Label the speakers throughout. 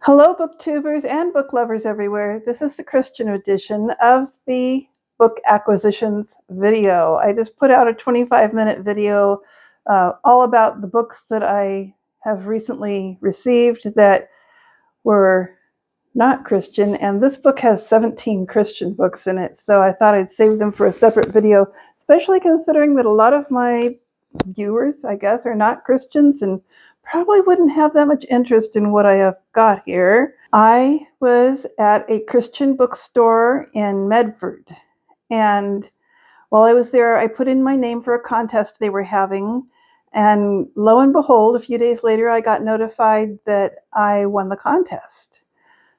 Speaker 1: Hello, booktubers and book lovers everywhere. This is the Christian edition of the book acquisitions video. I just put out a 25-minute video all about the books that I have recently received that were not Christian, and this book has 17 Christian books in it, so I thought I'd save them for a separate video, especially considering that a lot of my viewers, I guess, are not Christians and probably wouldn't have that much interest in what I have got here. I was at a Christian bookstore in Medford, and while I was there, I put in my name for a contest they were having, and lo and behold, a few days later, I got notified that I won the contest.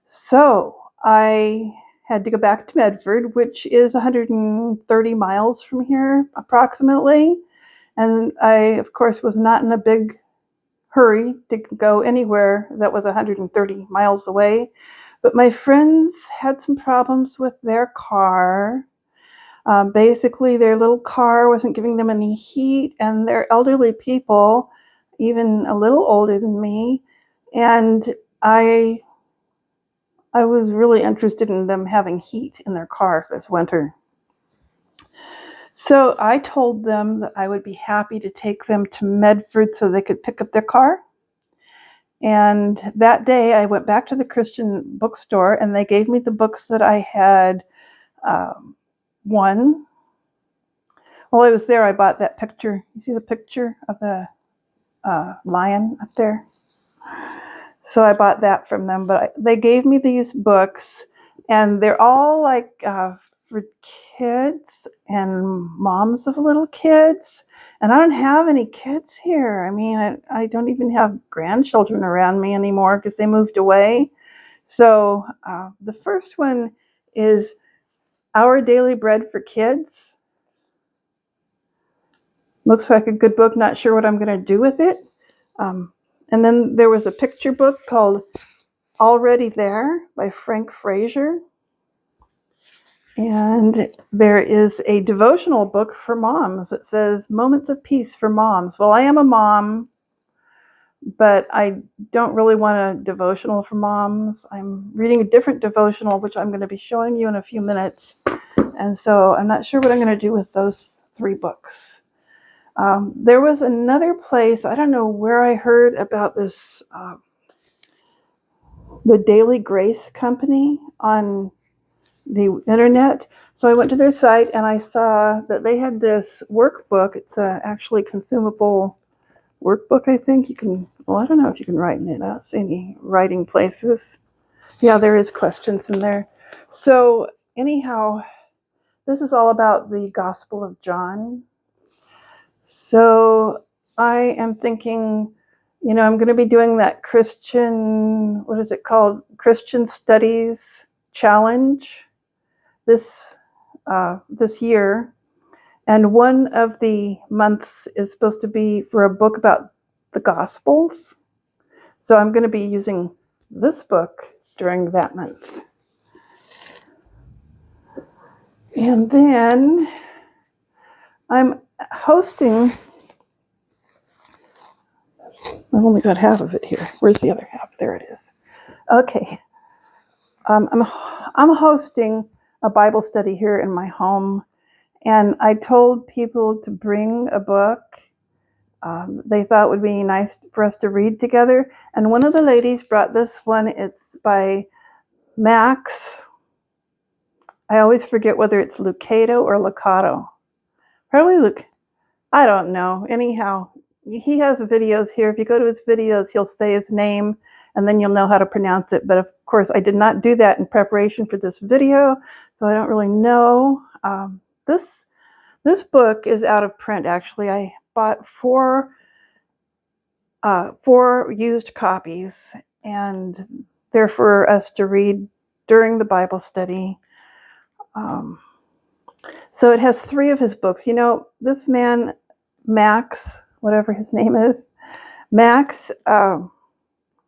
Speaker 1: So I had to go back to Medford, which is 130 miles from here, approximately. And I, of course, was not in a big hurry to go anywhere that was 130 miles away. But my friends had some problems with their car. Basically, their little car wasn't giving them any heat, and they're elderly people, even a little older than me. And I was really interested in them having heat in their car this winter. So I told them that I would be happy to take them to Medford so they could pick up their car. And that day I went back to the Christian bookstore and they gave me the books that I had won. While I was there, I bought that picture. You see the picture of the lion up there? So I bought that from them, but they gave me these books, and they're all like for kids and moms of little kids. And I don't have any kids here. I mean, I don't even have grandchildren around me anymore because they moved away. So the first one is Our Daily Bread for Kids. Looks like a good book. Not sure what I'm going to do with it. And then there was a picture book called Already There by Fraser. And there is a devotional book for moms that says Moments of Peace for Moms. Well, I am a mom, but I don't really want a devotional for moms. I'm reading a different devotional, which I'm going to be showing you in a few minutes. And so I'm not sure what I'm going to do with those three books. There was another place, I don't know where I heard about this, the Daily Grace Company on the internet. So I went to their site and I saw that they had this workbook. It's actually consumable workbook, I think. You can, well, I don't know if you can write in it. I don't see any writing places. Yeah, there is questions in there. So anyhow, this is all about the Gospel of John. So I am thinking, I'm going to be doing that Christian, what is it called? Christian Studies Challenge this year, and one of the months is supposed to be for a book about the Gospels. So I'm going to be using this book during that month. And then I'm hosting, I've only got half of it here. Where's the other half? There it is. Okay. I'm hosting a Bible study here in my home, and I told people to bring a book they thought would be nice for us to read together. And one of the ladies brought this one. It's by Max. I always forget whether it's Lucado or Lucado. Probably I don't know. Anyhow, he has videos here. If you go to his videos, he'll say his name, and then you'll know how to pronounce it. But of course, I did not do that in preparation for this video, so I don't really know. This book is out of print, actually. I bought four used copies, and they're for us to read during the Bible study. So it has three of his books. This man, Max, whatever his name is, Max,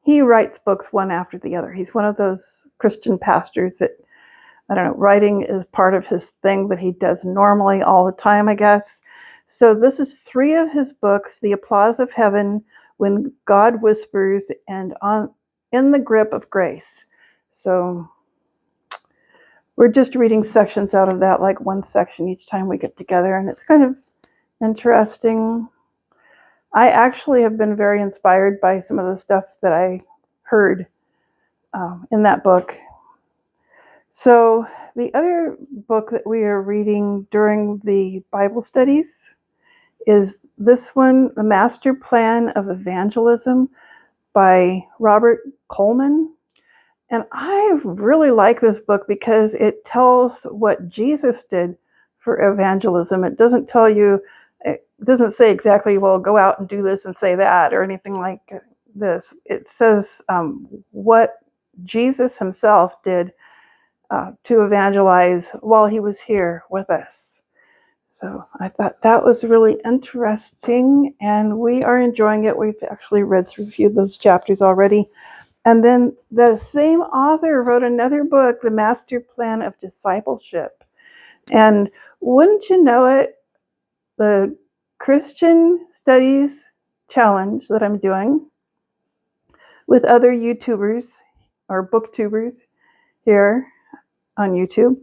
Speaker 1: he writes books one after the other. He's one of those Christian pastors that, I don't know, writing is part of his thing that he does normally all the time, I guess. So this is three of his books: The Applause of Heaven, When God Whispers, and in the grip of grace. So we're just reading sections out of that, like one section each time we get together, and it's kind of interesting. I actually have been very inspired by some of the stuff that I heard in that book. So the other book that we are reading during the Bible studies is this one, The Master Plan of Evangelism by Robert Coleman. And I really like this book because it tells what Jesus did for evangelism. It doesn't say exactly, well, go out and do this and say that or anything like this. It says what Jesus himself did to evangelize while he was here with us. So I thought that was really interesting, and we are enjoying it. We've actually read through a few of those chapters already. And then the same author wrote another book, The Master Plan of Discipleship. And wouldn't you know it, the Christian Studies Challenge that I'm doing with other YouTubers or booktubers here on YouTube.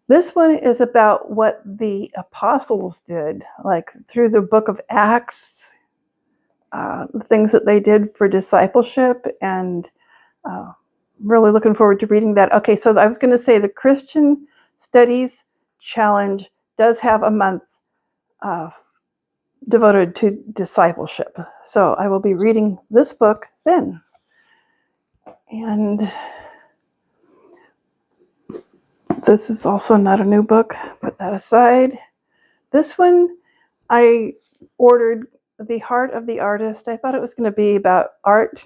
Speaker 1: This one is about what the apostles did, like through the book of Acts, the things that they did for discipleship, and really looking forward to reading that. Okay, so I was going to say the Christian Studies Challenge does have a month devoted to discipleship. So I will be reading this book then. And this is also not a new book. Put that aside. This one I ordered, The Heart of the Artist. I thought it was going to be about art.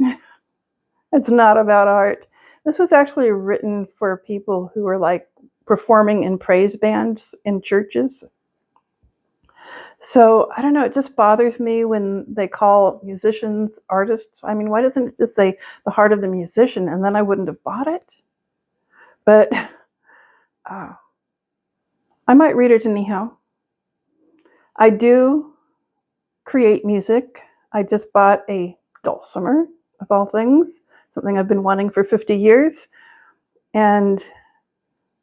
Speaker 1: It's not about art. This was actually written for people who were like performing in praise bands in churches. So I don't know, it just bothers me when they call musicians artists. I mean, why doesn't it just say the heart of the musician, and then I wouldn't have bought it? But I might read it anyhow. I do create music. I just bought a dulcimer, of all things, something I've been wanting for 50 years. And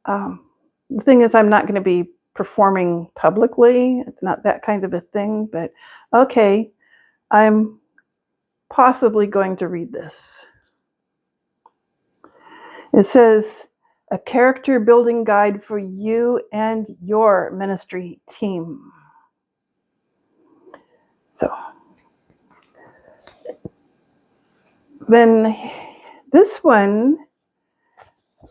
Speaker 1: the thing is, I'm not going to be performing publicly. It's not that kind of a thing, but okay, I'm possibly going to read this. It says, a character building guide for you and your ministry team. So then this one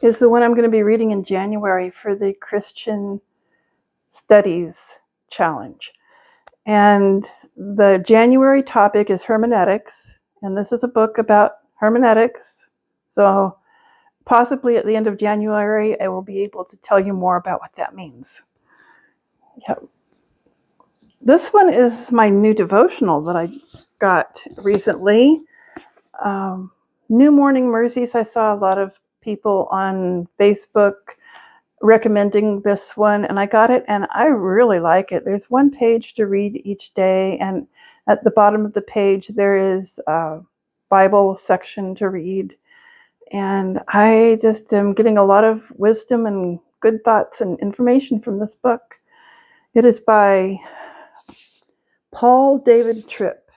Speaker 1: is the one I'm going to be reading in January for the Christian Studies Challenge. And the January topic is hermeneutics, and this is a book about hermeneutics. So possibly at the end of January, I will be able to tell you more about what that means. Yep. This one is my new devotional that I got recently. New Morning Mercies. I saw a lot of people on Facebook recommending this one, and I got it, and I really like it. There's one page to read each day, and at the bottom of the page there is a Bible section to read, and I just am getting a lot of wisdom and good thoughts and information from this book. It is by Paul David Tripp,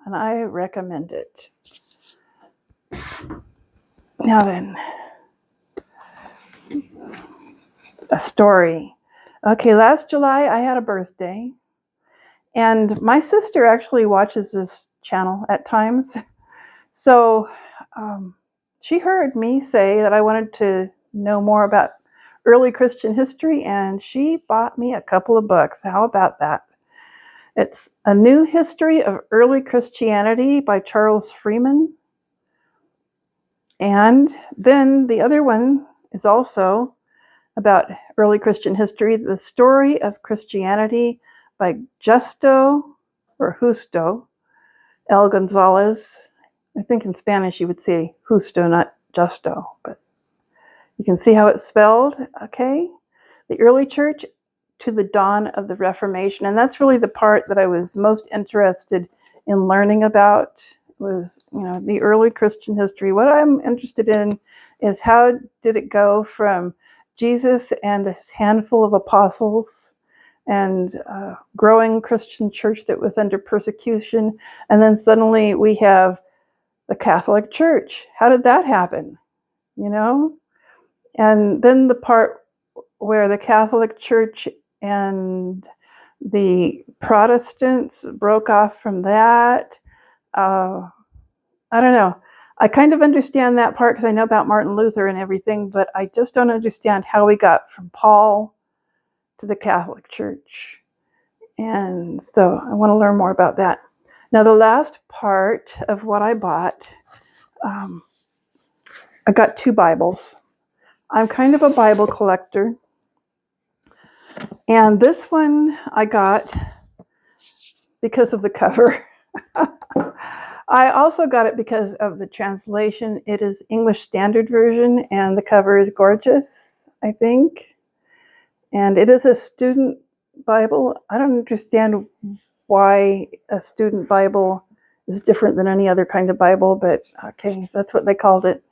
Speaker 1: and I recommend it. Now then, a story. Okay, last July I had a birthday, and my sister actually watches this channel at times. So she heard me say that I wanted to know more about early Christian history, and she bought me a couple of books. How about that? It's A New History of Early Christianity by Charles Freeman. And then the other one is also about early Christian history, The Story of Christianity by Justo L. Gonzalez. I think in Spanish you would say Justo, not Justo, but you can see how it's spelled, okay? The Early Church to the Dawn of the Reformation. And that's really the part that I was most interested in learning about was, the early Christian history. What I'm interested in is how did it go from Jesus and his handful of apostles and growing Christian church that was under persecution, and then suddenly we have the Catholic Church. How did that happen? And then the part where the Catholic Church and the Protestants broke off from that. I don't know. I kind of understand that part because I know about Martin Luther and everything, but I just don't understand how we got from Paul to the Catholic Church. And so I want to learn more about that. Now, the last part of what I bought, I got 2 Bibles. I'm kind of a Bible collector. And this one I got because of the cover. I also got it because of the translation. It is English Standard Version, and the cover is gorgeous, I think. And it is a student Bible. I don't understand why a student Bible is different than any other kind of Bible, but okay, that's what they called it.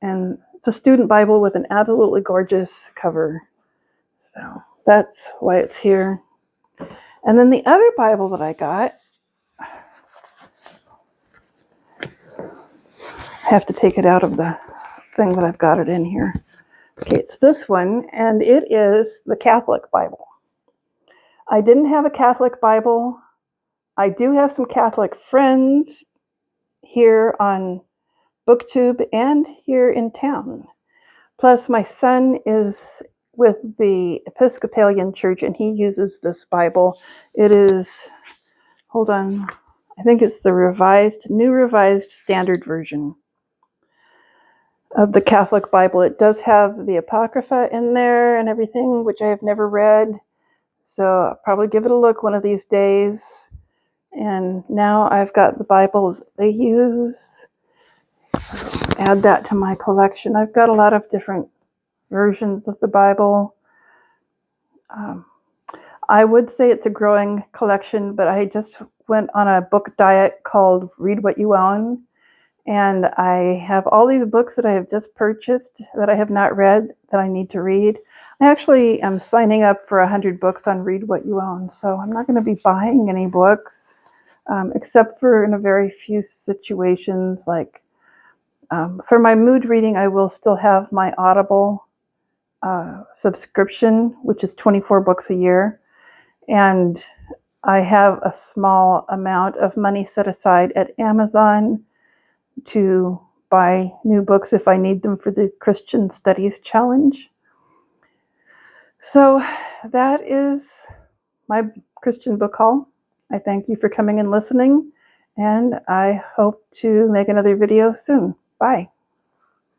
Speaker 1: And it's a student Bible with an absolutely gorgeous cover. So that's why it's here. And then the other Bible that I got, I have to take it out of the thing that I've got it in here. Okay, it's this one, and it is the Catholic Bible. I didn't have a Catholic Bible. I do have some Catholic friends here on BookTube and here in town. Plus, my son is with the Episcopalian Church, and he uses this Bible. It is, hold on, I think it's the New Revised Standard Version of the Catholic Bible. It does have the Apocrypha in there and everything, which I have never read. So I'll probably give it a look one of these days. And now I've got the Bible they use. Add that to my collection. I've got a lot of different versions of the Bible. I would say it's a growing collection, but I just went on a book diet called Read What You Own. And I have all these books that I have just purchased that I have not read that I need to read. I actually am signing up for 100 books on Read What You Own. So I'm not going to be buying any books, except for in a very few situations. Like for my mood reading, I will still have my Audible subscription, which is 24 books a year. And I have a small amount of money set aside at Amazon to buy new books if I need them for the Christian Studies Challenge. So that is my Christian book haul. I thank you for coming and listening, and I hope to make another video soon. Bye.